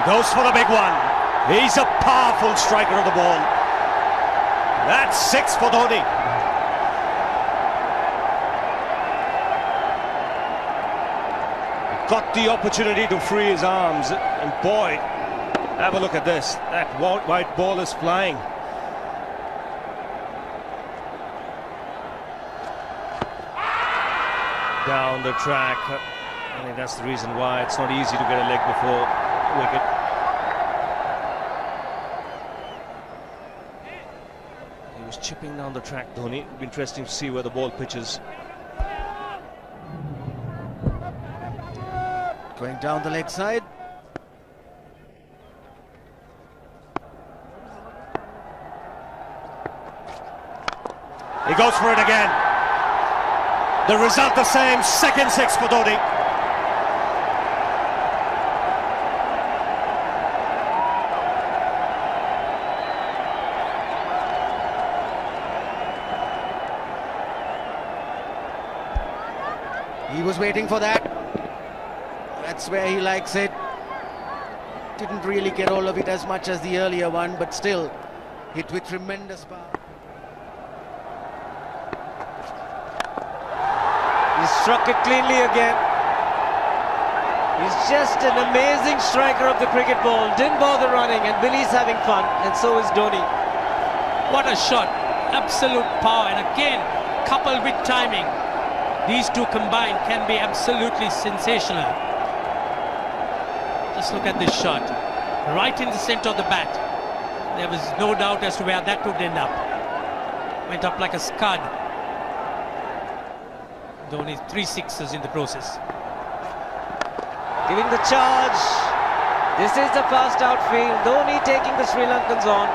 He goes for the big one. He's a powerful striker of the ball. That's 6 for Dhoni. He got the opportunity to free his arms, and boy, have a look at this. That white ball is flying. Down the track. I think that's the reason why it's not easy to get a leg before wicket. He was chipping down the track, Dhoni. It'll be interesting to see where the ball pitches. Going down the leg side. He goes for it again. The result the same, second 6 for Dhoni. He was waiting for that. That's where he likes it. Didn't really get all of it as much as the earlier one, but still hit with tremendous power. He struck it cleanly again. He's just an amazing striker of the cricket ball. Didn't bother running, and Billy's having fun, and so is Dhoni. What a shot. Absolute power, and again, coupled with timing. These two combined can be absolutely sensational. Just look at this shot. Right in the center of the bat. There was no doubt as to where that would end up. Went up like a scud. Dhoni 3 sixes in the process. Giving the charge. This is the fast outfield. Dhoni taking the Sri Lankans on.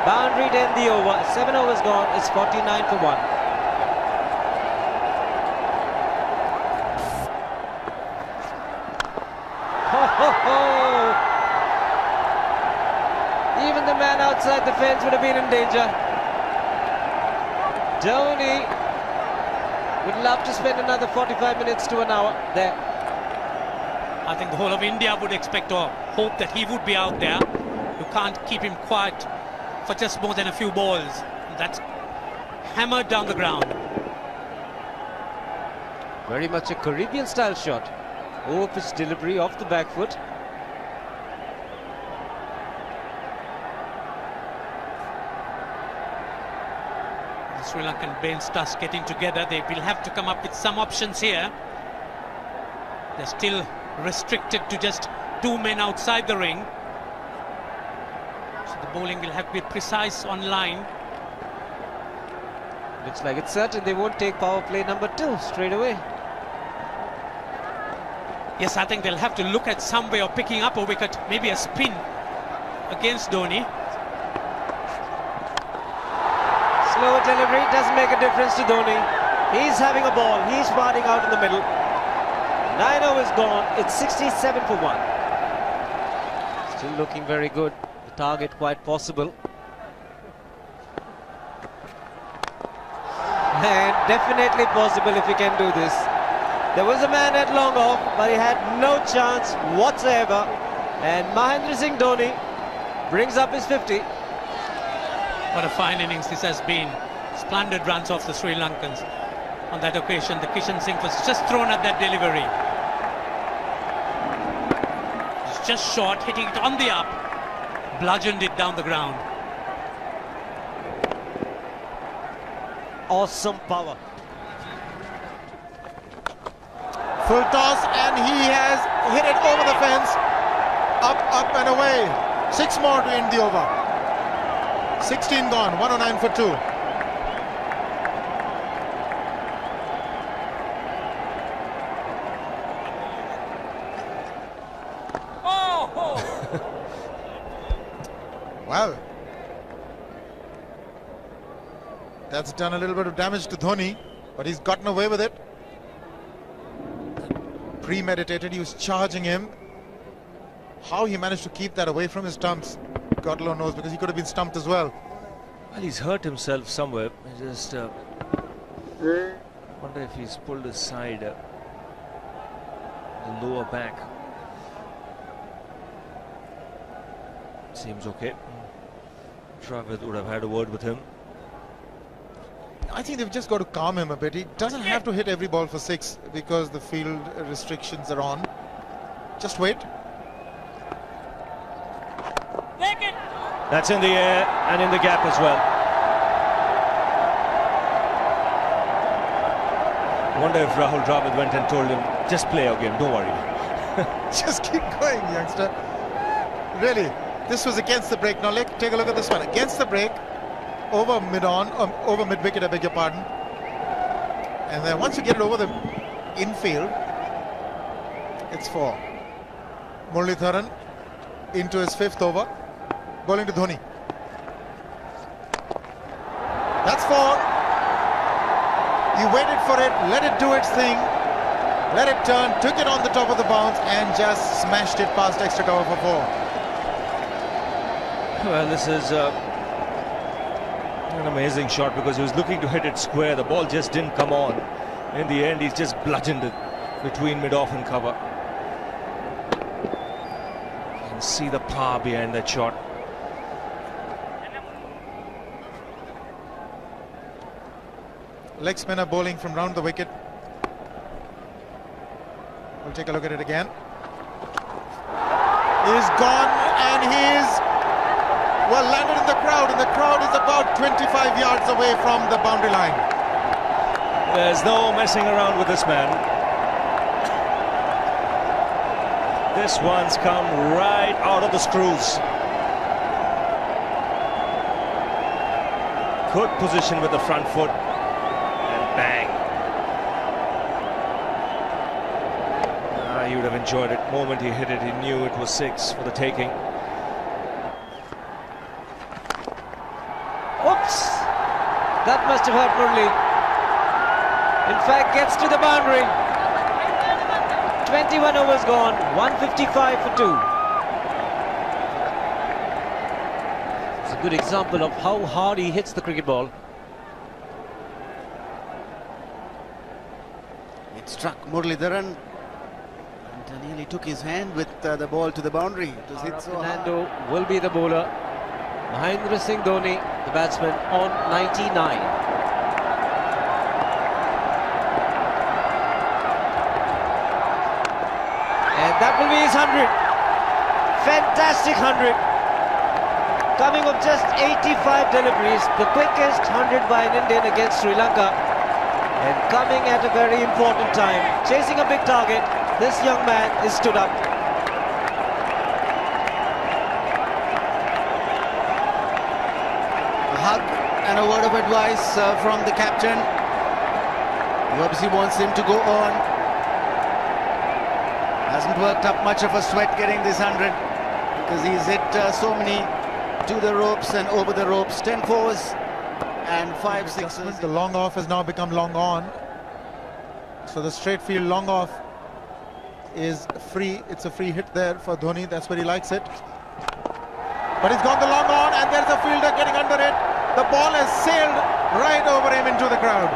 Boundary to end the over. 7 overs gone. It's 49 for 1. Even the man outside the fence would have been in danger. Dhoni would love to spend another 45 minutes to an hour there. I think the whole of India would expect or hope that he would be out there. You can't keep him quiet for just more than a few balls. That's hammered down the ground. Very much a Caribbean style shot. Over pitch delivery off the back foot. The Sri Lankan bench starts getting together. They will have to come up with some options here. They're still restricted to just 2 men outside the ring. So the bowling will have to be precise on line. Looks like it's certain they won't take power play number 2 straight away. Yes, I think they'll have to look at some way of picking up a wicket, maybe a spin against Dhoni. Slow delivery doesn't make a difference to Dhoni. He's having a ball, he's parting out in the middle. 9 overs gone, it's 67 for 1. Still looking very good, the target quite possible. And definitely possible if he can do this. There was a man at long off, but he had no chance whatsoever. And Mahendra Singh Dhoni brings up his 50. What a fine innings this has been. Splendid runs off the Sri Lankans. On that occasion, the Kishan Singh was just thrown at that delivery. It's just short, hitting it on the up. Bludgeoned it down the ground. Awesome power. Full toss, and he has hit it over the fence. Up and away. 6 more to end the over. 16 gone, 109 for 2. Oh! Well, that's done a little bit of damage to Dhoni, but he's gotten away with it. Premeditated, he was charging him. How he managed to keep that away from his stumps, God alone knows, because he could have been stumped as well. Well, he's hurt himself somewhere. I just wonder if he's pulled his side, the lower back. Seems okay. Dravid would have had a word with him. I think they've just got to calm him a bit. He doesn't have to hit every ball for 6 because the field restrictions are on. Just wait. That's in the air and in the gap as well. I wonder if Rahul Dravid went and told him, just play our game, don't worry. Just keep going, youngster. Really, this was against the break. Now take a look at this one. Against the break, over mid-wicket, I beg your pardon. And then once you get it over the infield, it's 4. Muralitharan into his 5th over, bowling to Dhoni. That's 4. He waited for it, let it do its thing, let it turn, took it on the top of the bounce and just smashed it past extra cover for 4. Well, this is an amazing shot because he was looking to hit it square. The ball just didn't come on. In the end, he's just bludgeoned it between mid-off and cover. You can see the power behind that shot. Leg spinner bowling from round the wicket. We'll take a look at it again. He's gone and he's landed in the crowd, and the crowd is about 25 yards away from the boundary line. There's no messing around with this man. This one's come right out of the screws. Good position with the front foot. Bang. He would have enjoyed it. The moment he hit it, he knew it was 6 for the taking. Oops! That must have hurt Murli. In fact, gets to the boundary. 21 overs gone, 155 for 2. It's a good example of how hard he hits the cricket ball. Struck Muralitharan and nearly took his hand with the ball to the boundary. It was hit so hard. Fernando will be the bowler. Mahendra Singh Dhoni, the batsman, on 99. And that will be his 100. Fantastic 100. Coming of just 85 deliveries, the quickest 100 by an Indian against Sri Lanka. And coming at a very important time, chasing a big target, this young man is stood up. A hug and a word of advice from the captain. He obviously wants him to go on. Hasn't worked up much of a sweat getting this 100 because he's hit so many to the ropes and over the ropes. 10 fours. And 5 sixes. The long off has now become long on. So the straight field long off is free. It's a free hit there for Dhoni. That's where he likes it. But he's gone the long on and there's a fielder getting under it. The ball has sailed right over him into the crowd.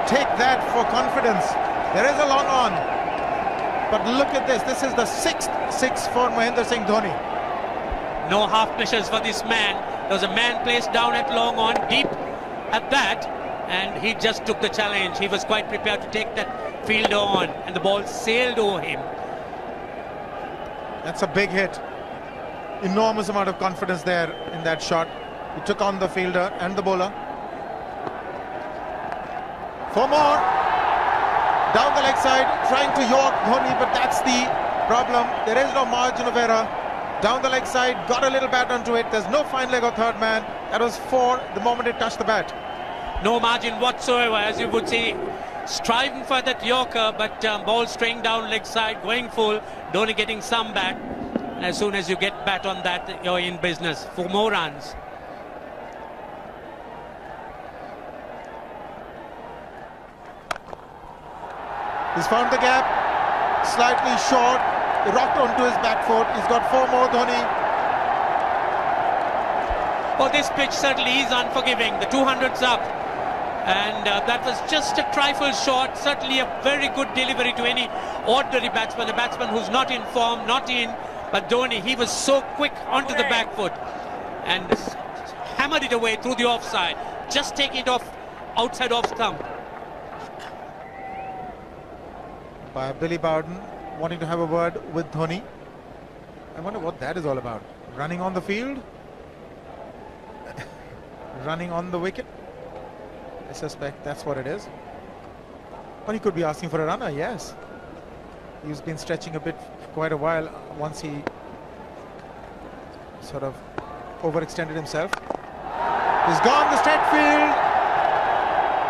Take that for confidence. There is a long on. But look at this. This is the 6th 6 for Mahendra Singh Dhoni. No half measures for this man. There was a man placed down at long on, deep at that, and he just took the challenge. He was quite prepared to take that fielder on, and the ball sailed over him. That's a big hit. Enormous amount of confidence there in that shot. He took on the fielder and the bowler. 4 more. Down the leg side, trying to york Dhoni, but that's the problem. There is no margin of error. Down the leg side, got a little bat onto it. There's no fine leg or third man. That was 4 the moment it touched the bat. No margin whatsoever, as you would see. Striving for that yorker, but ball straying down leg side, going full. Dhoni getting some bat. And as soon as you get bat on that, you're in business for more runs. He's found the gap, slightly short, rocked onto his back foot. He's got 4 more, Dhoni. Well, this pitch certainly is unforgiving. The 200's up. And that was just a trifle short. Certainly a very good delivery to any ordinary batsman. A batsman who's not in form, not in But Dhoni, he was so quick onto the back foot and hammered it away through the offside, just taking it off outside off stump. By Billy Bowden wanting to have a word with Dhoni. I wonder what that is all about. Running on the field? Running on the wicket? I suspect that's what it is. But he could be asking for a runner, yes. He's been stretching a bit for quite a while once he sort of overextended himself. He's gone the straight field.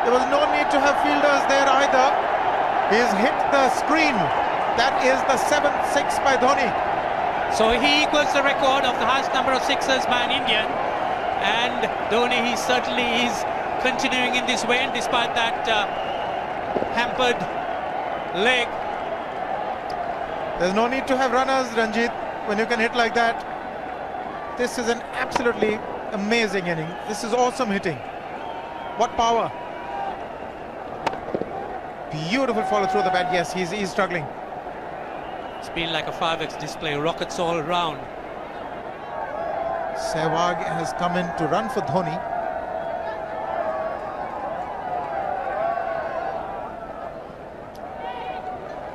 There was no need to have fielders there either. He's hit the screen. That is the 7th 6 by Dhoni. So he equals the record of the highest number of sixes by an Indian. And Dhoni, he certainly is continuing in this way, and despite that hampered leg. There's no need to have runners, Ranjit, when you can hit like that. This is an absolutely amazing inning. This is awesome hitting. What power. Beautiful follow through the bat. Yes, he's struggling. It's been like a 5x display, rockets all around. Sehwag has come in to run for Dhoni.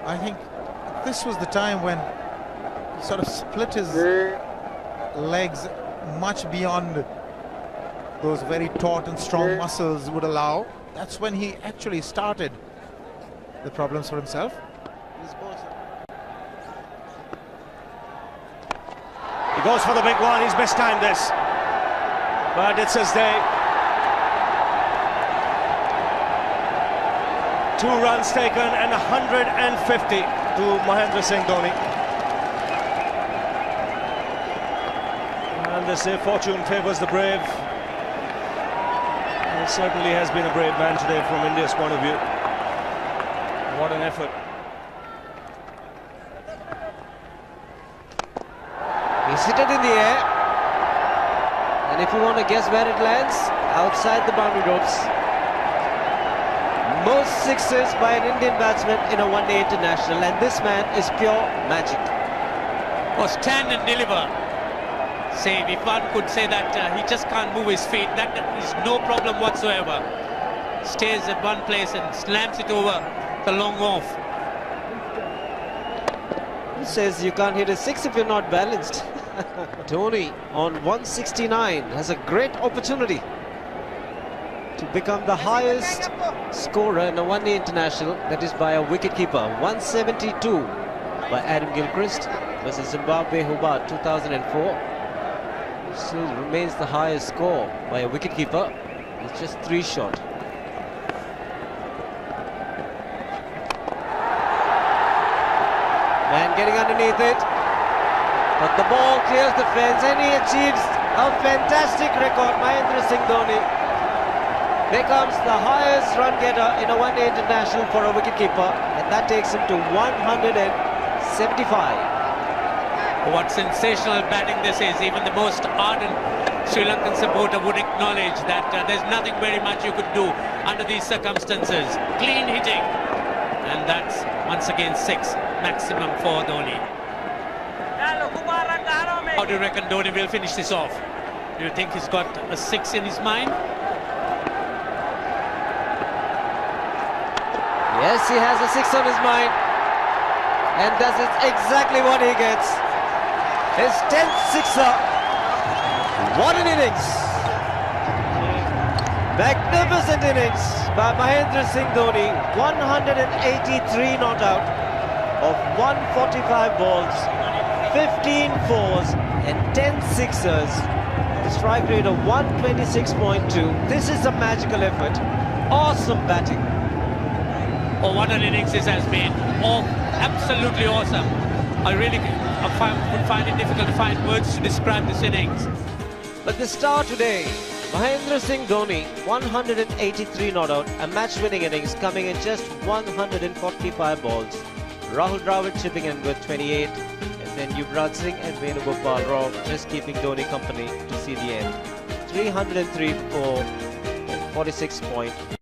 I think this was the time when he sort of split his legs much beyond those very taut and strong muscles would allow. That's when he actually started the problems for himself. He goes for the big one. He's mistimed this, but it's his day. 2 runs taken and 150 to Mahendra Singh Dhoni. And they say fortune favours the brave. He certainly has been a brave man today from India's point of view. What an effort. He's hit it in the air. And if you want to guess where it lands, outside the boundary ropes. Most sixes by an Indian batsman in a one-day international, and this man is pure magic. Or stand and deliver. Save, if one could say that he just can't move his feet, that is no problem whatsoever. Stays at one place and slams it over the long off. Who says you can't hit a 6 if you're not balanced? Dhoni on 169 has a great opportunity to become the highest scorer in a one-day international, that is by a wicketkeeper. 172 by Adam Gilchrist versus Zimbabwe Hobart 2004. Still remains the highest score by a wicketkeeper. It's just 3 short. Man getting underneath it, but the ball clears the fence and he achieves a fantastic record. Mahendra Singh Dhoni becomes the highest run getter in a one-day international for a wicketkeeper, and that takes him to 175. What sensational batting this is. Even the most ardent Sri Lankan supporter would acknowledge that there's nothing very much you could do under these circumstances. Clean hitting, and that's once again 6 maximum for Dhoni. How do you reckon Dhoni will finish this off? Do you think he's got a 6 in his mind? Yes, he has a 6 on his mind, and that is exactly what he gets. His 10th sixer. What an innings! Magnificent innings by Mahendra Singh Dhoni. 183 not out of 145 balls, 15 fours and 10 sixers. Strike rate of 126.2. This is a magical effort. Awesome batting. Oh, what an innings this has been. Oh, absolutely awesome. I really would find it difficult to find words to describe this innings. But the star today, Mahendra Singh Dhoni, 183 not out, a match-winning innings coming in just 145 balls. Rahul Dravid chipping in with 28, and then Yuvraj Singh and Venugopal Rao just keeping Dhoni company to see the end. 303 for 46.9.